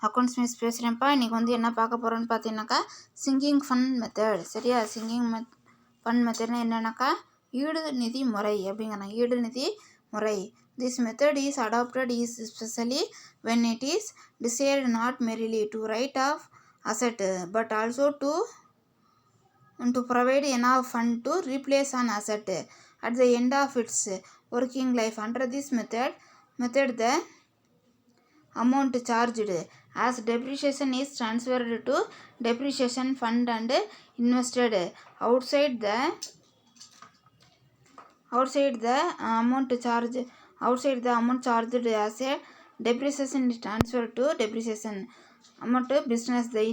Accounts miss பேசுகிறேன்ப்பா. இன்றைக்கி வந்து என்ன பார்க்க போகிறோன்னு பார்த்தீங்கன்னாக்கா சிங்கிங் ஃபண்ட் மெத்தட். சரியா? ஃபண்ட் மெத்தட்னா என்னன்னாக்கா ஈடு நிதி முறை அப்படிங்கிறாங்க. ஈடு நிதி முறை. This method is adopted is specially when it is desired not merely to write off asset but also to provide enough fund to replace an asset at the end of its working life. Under this method the amount charged as depreciation is transferred to depreciation fund and invested outside the amount charged as a depreciation is transferred to depreciation amount business. The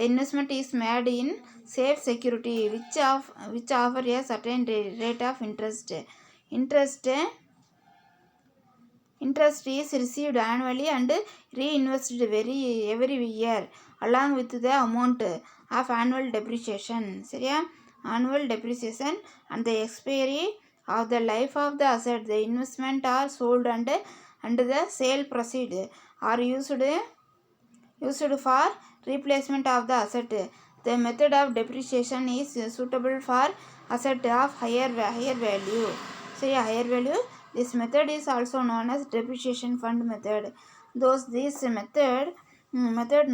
investment is made in safe security which offer a certain rate of interest. Interest is received annually and reinvested every year along with the amount of annual depreciation. சரியா? Annual depreciation and the expiry of the life of the asset. The investment are sold and the sale proceed are used for replacement of the asset. The method of depreciation is suitable for asset of higher value. சரியா? higher value. This method is also known as depreciation fund method. Thus this method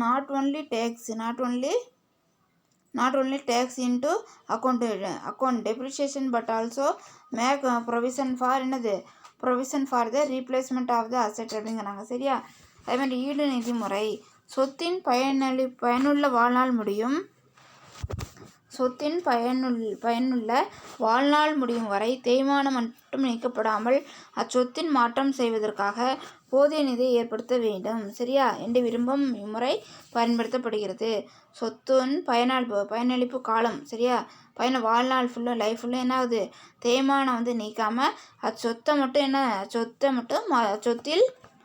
not only takes into account depreciation but also make provision for the replacement of the asset அப்படிங்கிறாங்க. சரியா? அதே மாதிரி ஈடு நிதி முறை. சொத்தின் பயனுள்ள வாழ்நாள் முடியும் வரை தேய்மானம் மட்டும் நீக்கப்படாமல் அச்சொத்தின் மாற்றம் செய்வதற்காக போதிய நிதியை ஏற்படுத்த வேண்டும். சரியா? என்று விரும்பும் இம்முறை பயன்படுத்தப்படுகிறது. சொத்தின் பயனளிப்பு காலம். சரியா? வாழ்நாள் ஃபுல்லாக லைஃப் ஃபுல்லாக என்ன ஆகுது? தேய்மானம் நீக்காமல்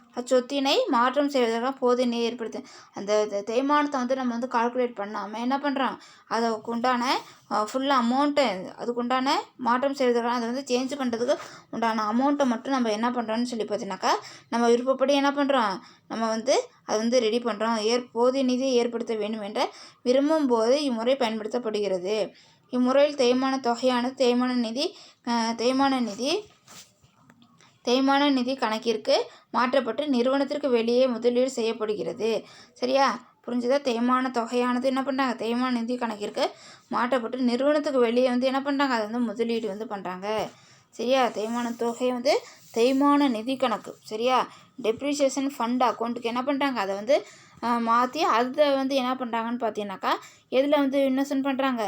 அச்சொத்தினை மாற்றம் செய்வதற்காக போதிய நிதி ஏற்படுத்து. அந்த தேய்மானத்தை நம்ம கால்குலேட் பண்ணாமல் என்ன பண்ணுறோம்? அதுக்கு உண்டான ஃபுல் அமௌண்ட்டை அதுக்குண்டான மாற்றம் செய்வதற்காக அதை சேஞ்ச் பண்ணுறதுக்கு உண்டான அமௌண்ட்டை மட்டும் நம்ம என்ன பண்ணுறோன்னு சொல்லி பார்த்தீங்கன்னாக்கா நம்ம விருப்பப்படி என்ன பண்ணுறோம்? நம்ம அதை ரெடி பண்ணுறோம். போதிய நிதியை ஏற்படுத்த வேண்டும் என்ற விரும்பும் போது இம்முறை பயன்படுத்தப்படுகிறது. இம்முறையில் தேய்மான தொகையானது தேய்மான நிதி கணக்கிற்கு மாற்றப்பட்டு நிறுவனத்திற்கு வெளியே முதலீடு செய்யப்படுகிறது. சரியா? புரிஞ்சுதா? தேய்மான தொகையானது என்ன பண்ணுறாங்க? தேய்மான நிதி கணக்கிற்கு மாற்றப்பட்டு நிறுவனத்துக்கு வெளியே என்ன பண்ணுறாங்க? அதை முதலீடு பண்ணுறாங்க. சரியா? தேய்மான தொகை தேய்மான நிதி கணக்கு. சரியா? டெப்ரிசியேஷன் ஃபண்ட் அக்கௌண்ட்டுக்கு என்ன பண்ணுறாங்க? அதை மாற்றி அதை என்ன பண்ணுறாங்கன்னு பார்த்தீங்கன்னாக்கா எதில் இன்வெஸ்ட்மெண்ட் பண்ணுறாங்க?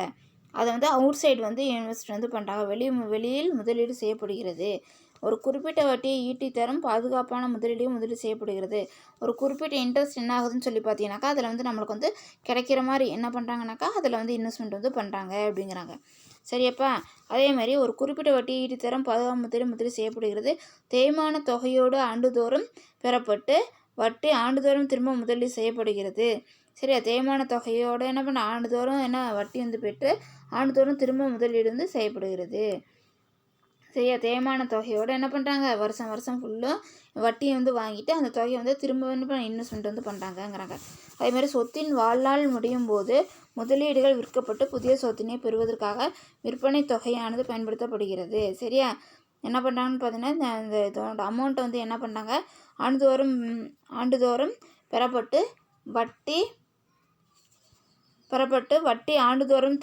அதை அவுட் சைடு இன்வெஸ்ட் பண்ணுறாங்க. வெளியில் முதலீடு செய்யப்படுகிறது. ஒரு குறிப்பிட்ட வட்டியை ஈட்டி தரும் பாதுகாப்பான முதலீடு செய்யப்படுகிறது. ஒரு குறிப்பிட்ட இன்ட்ரெஸ்ட் என்ன ஆகுதுன்னு சொல்லி பார்த்தீங்கன்னாக்கா அதில் நம்மளுக்கு கிடைக்கிற மாதிரி என்ன பண்ணுறாங்கனாக்கா அதில் இன்வெஸ்ட்மெண்ட் பண்ணுறாங்க அப்படிங்கிறாங்க. சரியாப்பா? அதே மாதிரி ஒரு குறிப்பிட்ட வட்டியை ஈட்டி தரும் பாதுகாப்பு முதலீடு செய்யப்படுகிறது. தேய்மான தொகையோடு ஆண்டுதோறும் பெறப்பட்டு வட்டி ஆண்டுதோறும் திரும்ப முதலீடு செய்யப்படுகிறது. சரியா? தேய்மான தொகையோடு என்ன பண்ண ஆண்டுதோறும் வட்டி பெற்று ஆண்டுதோறும் திரும்ப முதலீடு செய்யப்படுகிறது. சரியா? தேய்மான தொகையோடு என்ன பண்ணுறாங்க? வருஷம் ஃபுல்லும் வட்டியை வாங்கிட்டு அந்த தொகையை திரும்ப இன்வெஸ்ட்மெண்ட் பண்ணுறாங்கங்கிறாங்க. அதேமாதிரி சொத்தின் வாழ்நாள் முடியும் போது முதலீடுகள் விற்கப்பட்டு புதிய சொத்தினை பெறுவதற்காக விற்பனை தொகையானது பயன்படுத்தப்படுகிறது. சரியா? என்ன பண்ணுறாங்கன்னு பார்த்தீங்கன்னா இந்த இதோட அமௌண்ட்டை என்ன பண்ணுறாங்க? ஆண்டுதோறும் பெறப்பட்டு வட்டி ஆண்டுதோறும்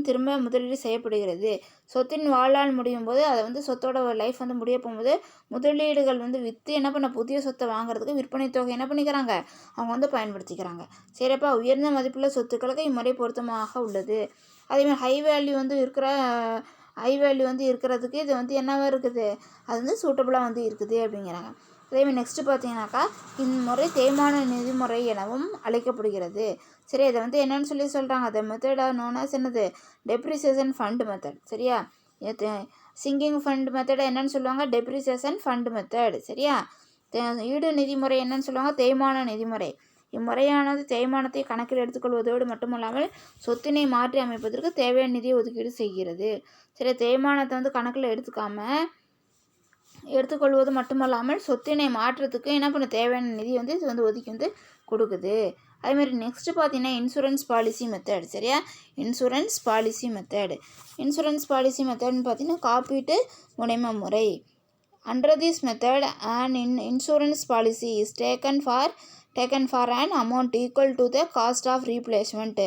திரும்ப முதலீடு செய்யப்படுகிறது. சொத்தின் வாழ்நாள் முடியும் போது அதை சொத்தோட லைஃப் முடிய போகும்போது முதலீடுகள் விற்று என்ன பண்ண புதிய சொத்தை வாங்குறதுக்கு விற்பனை தொகை என்ன பண்ணிக்கிறாங்க? அவங்க பயன்படுத்திக்கிறாங்க. சரிப்பா? உயர்ந்த மதிப்புள்ள சொத்துக்களுக்கு இம்முறை பொருத்தமாக உள்ளது. அதேமாதிரி ஹை வேல்யூ இருக்கிறதுக்கு இது என்னவா இருக்குது? அது சூட்டபுளாக இருக்குது அப்படிங்கிறாங்க. அதேமாதிரி நெக்ஸ்ட்டு பார்த்தீங்கன்னாக்கா இம்முறை தேய்மான நிதி முறை எனவும் அழைக்கப்படுகிறது. சரி, இதை என்னன்னு சொல்கிறாங்க? அதை மெத்தட் நோன் ஆஸ் என்னது? Depreciation fund method. சரியா? சிங்கிங் ஃபண்ட் மெத்தடை என்னன்னு சொல்லுவாங்க? Depreciation fund method. சரியா? ஈடு நிதிமுறை என்னன்னு சொல்லுவாங்க? தேய்மான நிதிமுறை. இம்முறையானது தேய்மானத்தை கணக்கில் எடுத்துக்கொள்வதோடு மட்டுமல்லாமல் சொத்தினை மாற்றி அமைப்பதற்கு தேவையான நிதியை ஒதுக்கீடு செய்கிறது. சரி, தேய்மானத்தை கணக்கில் எடுத்துக்காமல் எடுத்துக்கொள்வது மட்டுமல்லாமல் சொத்தினை மாற்றுறதுக்கு என்ன பண்ண தேவையான நிதி வந்து இது வந்து ஒதுக்கி வந்து கொடுக்குது. அதேமாதிரி நெக்ஸ்ட்டு பார்த்தீங்கன்னா இன்சூரன்ஸ் பாலிசி மெத்தட். சரியா, insurance policy method. Insurance policy மெத்தட்னு பார்த்தீங்கன்னா காப்பீட்டு முனைம முறை. Under this method, an insurance policy is taken for an amount equal to the cost of replacement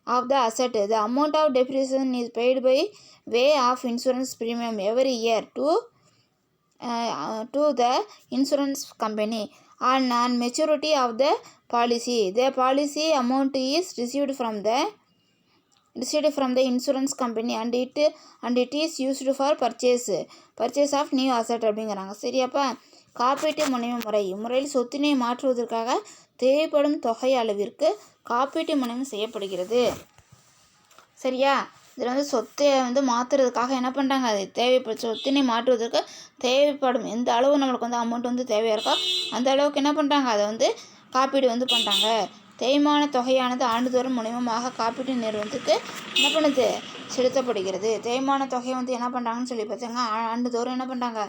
of the asset. The amount of depreciation is paid by way of insurance premium every year to the insurance company on maturity of the policy. The policy amount is received from the insurance company and it is used for purchase of new asset அப்படிங்கிறாங்க. சரியாப்பா, காப்பீட்டு முனைவு முறை. இம்முறையில் சொத்தினை மாற்றுவதற்காக தேவைப்படும் தொகை அளவிற்கு காப்பீட்டு முனைவு செய்யப்படுகிறது. சரியா, இதில் வந்து சொத்தை வந்து மாற்றுறதுக்காக என்ன பண்ணுறாங்க, அது தேவைப்படும் சொத்தினை மாற்றுவதற்கு தேவைப்படும் எந்த அளவு நம்மளுக்கு வந்து அமௌண்ட் வந்து தேவையாக இருக்கோ அந்த அளவுக்கு என்ன பண்ணுறாங்க, அதை வந்து காப்பீடு வந்து பண்ணுறாங்க. தேய்மான தொகையானது ஆண்டுதோறும் முனைமமாக காப்பீட்டு நிறுவனத்துக்கு என்ன பண்ணுது, செலுத்தப்படுகிறது. தேய்மான தொகையை வந்து என்ன பண்ணுறாங்கன்னு சொல்லி பார்த்தீங்கன்னா ஆண்டுதோறும் என்ன பண்ணுறாங்க,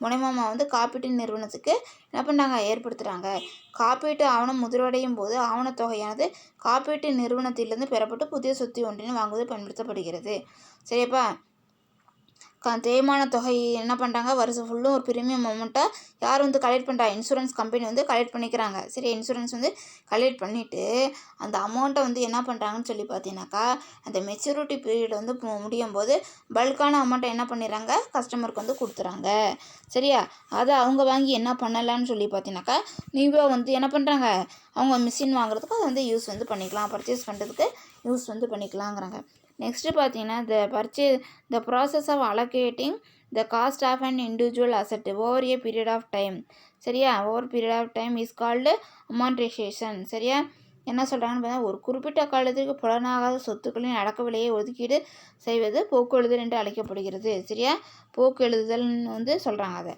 முனைமமாக வந்து காப்பீட்டு நிறுவனத்துக்கு என்ன பண்ணுறாங்க, ஏற்படுத்துகிறாங்க. காப்பீட்டு ஆவணம் முதிர்வடையும் போது ஆவணத்தொகையானது காப்பீட்டு நிறுவனத்திலிருந்து பெறப்பட்டு புதிய சொத்து ஒன்றினை வாங்குவது பயன்படுத்தப்படுகிறது. சரியாப்பா, தேய்மான தொகை என்ன பண்ணுறாங்க, வருஷம் ஃபுல்லும் ஒரு ப்ரீமியம் அமௌண்ட்டை யார் வந்து கலெக்ட் பண்ணுறா, இன்சூரன்ஸ் கம்பெனி வந்து கலெக்ட் பண்ணிக்கிறாங்க. சரி, இன்சூரன்ஸ் வந்து கலெக்ட் பண்ணிவிட்டு அந்த அமௌண்ட்டை வந்து என்ன பண்ணுறாங்கன்னு சொல்லி பார்த்தீங்கன்னாக்கா அந்த மெச்சூரிட்டி பீரியட் வந்து முடியும் போது பல்கான அமௌண்ட்டை என்ன பண்ணிடுறாங்க, கஸ்டமருக்கு வந்து கொடுத்துறாங்க. சரியா, அதை அவங்க வாங்கி என்ன பண்ணலான்னு சொல்லி பார்த்தீங்கன்னாக்கா நீவாக வந்து என்ன பண்ணுறாங்க, அவங்க மிஷின் வாங்குறதுக்கு அதை வந்து யூஸ் வந்து பண்ணிக்கலாம், பர்ச்சேஸ் பண்ணுறதுக்கு யூஸ் வந்து பண்ணிக்கலாங்கிறாங்க. நெக்ஸ்ட்டு பார்த்தீங்கன்னா the process of allocating the cost of an individual asset over a period of time. சரியா, over period of time is called amortization. சரியா, என்ன சொல்கிறாங்கன்னு பார்த்தா ஒரு குறிப்பிட்ட காலத்திற்கு புலனாகாத சொத்துக்களின் அடக்க விலையை ஒதுக்கீடு செய்வது போக்கு எழுதுதல் என்று அழைக்கப்படுகிறது. சரியா, போக்கு எழுதுதல்னு வந்து சொல்கிறாங்க, அதை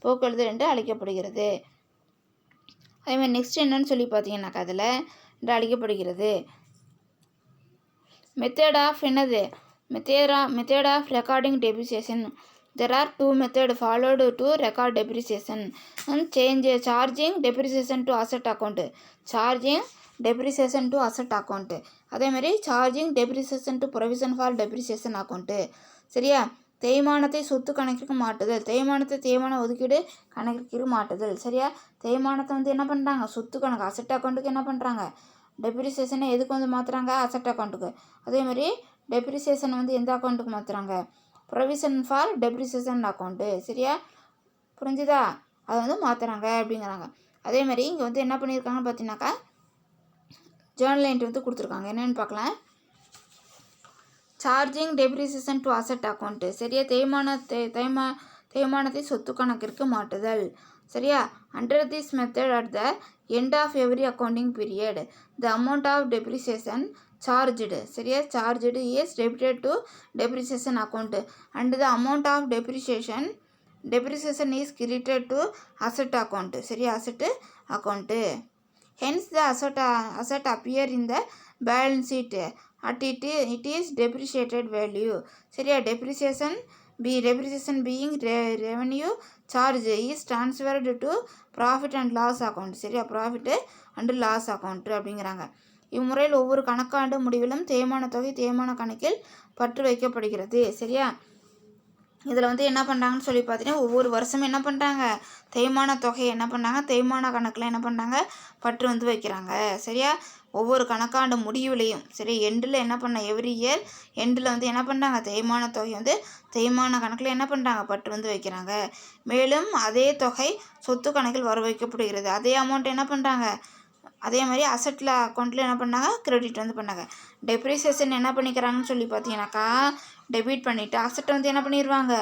போக்கு எழுதுதல் என்று அழைக்கப்படுகிறது. அதேமாதிரி நெக்ஸ்ட் என்னன்னு சொல்லி பார்த்தீங்கன்னாக்கா அதில் என்று அழைக்கப்படுகிறது மெத்தட் ஆஃப் என்னது, method of recording depreciation. There are two methods followed to record depreciation. Charging depreciation to asset account. அதேமாதிரி charging depreciation to provision for depreciation account. சரியா, தேய்மானத்தை சொத்து கணக்கிற்கு மாட்டுதல், தேய்மான ஒதுக்கீடு கணக்கிற்கு மாட்டுதல். சரியா, தேய்மானத்தை வந்து என்ன பண்ணுறாங்க, சொத்து கணக்கு அசெட் அக்கௌண்ட்டுக்கு என்ன பண்ணுறாங்க, டெப்ரிசியேஷனை எதுக்கு வந்து மாற்றுறாங்க, அசெட் அக்கௌண்ட்டுக்கு. அதேமாதிரி டெப்ரிசியேஷன் வந்து எந்த அக்கௌண்ட்டுக்கு மாற்றுறாங்க, ப்ரொவிஷன் ஃபார் டெப்ரிசியேஷன் அக்கௌண்ட்டு. சரியா, புரிஞ்சுதா, அதை வந்து மாற்றுறாங்க அப்படிங்கிறாங்க. அதேமாதிரி இங்கே வந்து என்ன பண்ணியிருக்காங்கன்னு பார்த்தீங்கன்னாக்கா ஜேர்னல் என்ட்ரி வந்து கொடுத்துருக்காங்க. என்னென்னு பார்க்கலாம். Charging depreciation to asset account. சரியா, தேய்மானத்தை சொத்து கணக்கிற்கு மாட்டுதல். சரியா, under this method at the end of every accounting period the amount of depreciation charged. சரியா, charged is debited to depreciation account and the amount of depreciation is credited to asset account. சரியா, asset account. Hence the asset appear in the balance sheet at it is depreciated value. சரியா, depreciation being revenue charge is transferred to profit and loss account. சரியா, profit and loss account அப்படிங்கிறாங்க. இம்முறையில் ஒவ்வொரு கணக்காண்டு முடிவிலும் தேய்மான தொகை தேய்மான கணக்கில் பற்று வைக்கப்படுகிறது. சரியா, இதில் வந்து என்ன பண்ணுறாங்கன்னு சொல்லி பார்த்தீங்கன்னா ஒவ்வொரு வருஷமும் என்ன பண்ணுறாங்க, தேய்மான தொகையை என்ன பண்ணாங்க, தேய்மான கணக்கில் என்ன பண்ணுறாங்க, பற்று வந்து வைக்கிறாங்க. சரியா, ஒவ்வொரு கணக்காண்டு முடிவுலையும். சரி, எண்டில் என்ன பண்ண, எவ்ரி இயர் எண்டில் வந்து என்ன பண்ணுறாங்க, தேய்மான தொகை வந்து தேய்மான கணக்கில் என்ன பண்ணுறாங்க, பற்று வந்து வைக்கிறாங்க. மேலும் அதே தொகை சொத்து கணக்கில் வர வைக்கப்படுகிறது. அதே அமௌண்ட் என்ன பண்ணுறாங்க, அதே மாதிரி அசட்டில் அக்கௌண்ட்டில் என்ன பண்ணாங்க, கிரெடிட் வந்து பண்ணாங்க. டெப்ரிசியேஷன் என்ன பண்ணிக்கிறாங்கன்னு சொல்லி பார்த்தீங்கன்னாக்கா டெபிட் பண்ணிவிட்டு அசட்டை வந்து என்ன பண்ணிடுவாங்க,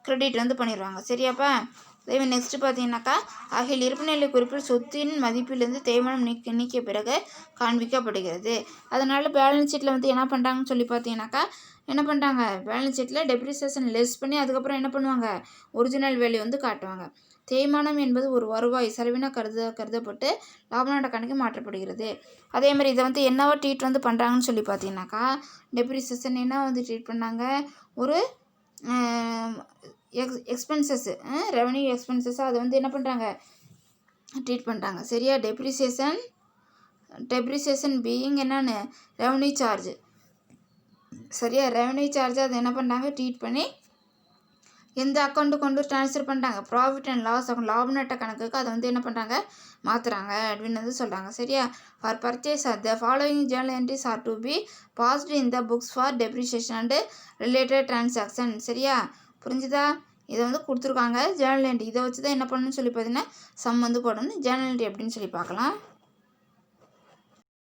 கிரெடிட் வந்து பண்ணிடுவாங்க. சரியாப்பா, அதே நெக்ஸ்ட்டு பார்த்தீங்கன்னாக்கா ஆகிய இருப்புநிலை குறிப்பில் சொத்தின் மதிப்பிலிருந்து தேய்மானம் நீக்கிய பிறகு காண்பிக்கப்படுகிறது. அதனால் பேலன்ஸ் ஷீட்டில் வந்து என்ன பண்ணுறாங்கன்னு சொல்லி பார்த்தீங்கன்னாக்கா என்ன பண்ணுறாங்க, பேலன்ஸ் ஷீட்டில் டெப்ரிசியேஷன் லெஸ் பண்ணி அதுக்கப்புறம் என்ன பண்ணுவாங்க, ஒரிஜினல் வேல்யூ வந்து காட்டுவாங்க. தேய்மானம் என்பது ஒரு வருவாய் செலவின கருதப்பட்டு லாபநட்ட கணக்கு மாற்றப்படுகிறது. அதே மாதிரி இதை வந்து என்னவோ ட்ரீட் வந்து பண்ணுறாங்கன்னு சொல்லி பார்த்தீங்கன்னாக்கா டெப்ரிசியேஷன் என்ன வந்து ட்ரீட் பண்ணாங்க, ஒரு எக்ஸ்பென்சஸ்ஸு ரெவன்யூ எக்ஸ்பென்சஸ் அதை வந்து என்ன பண்ணுறாங்க ட்ரீட் பண்ணுறாங்க. சரியா? டெப்ரிசியேஷன் பீயிங் என்னென்னு ரெவன்யூ சார்ஜ். சரியா? ரெவன்யூ சார்ஜ் அதை என்ன பண்ணுறாங்க ட்ரீட் பண்ணி எந்த அக்கௌண்ட்டுக்கு கொண்டு ட்ரான்ஸ்ஃபர் பண்ணுறாங்க ப்ராஃபிட் அண்ட் லாஸ் அக்கௌண்ட் லாப நட்ட கணக்குக்கு அதை வந்து என்ன பண்ணுறாங்க மாற்றுறாங்க அப்படின்னு வந்து சொல்கிறாங்க. சரியா? For purchase the following journal entries are to be passed in the books for depreciation and related transaction. சரியா? புரிஞ்சுதா? இதை வந்து கொடுத்துருக்காங்க ஜேர்னல் என்ட்ரி. இதை வச்சு தான் என்ன பண்ணணும்னு சொல்லி பார்த்தீங்கன்னா சம் வந்து போடணும். ஜேர்னல் என்ட்ரி எப்படின்னு சொல்லி பார்க்கலாம்.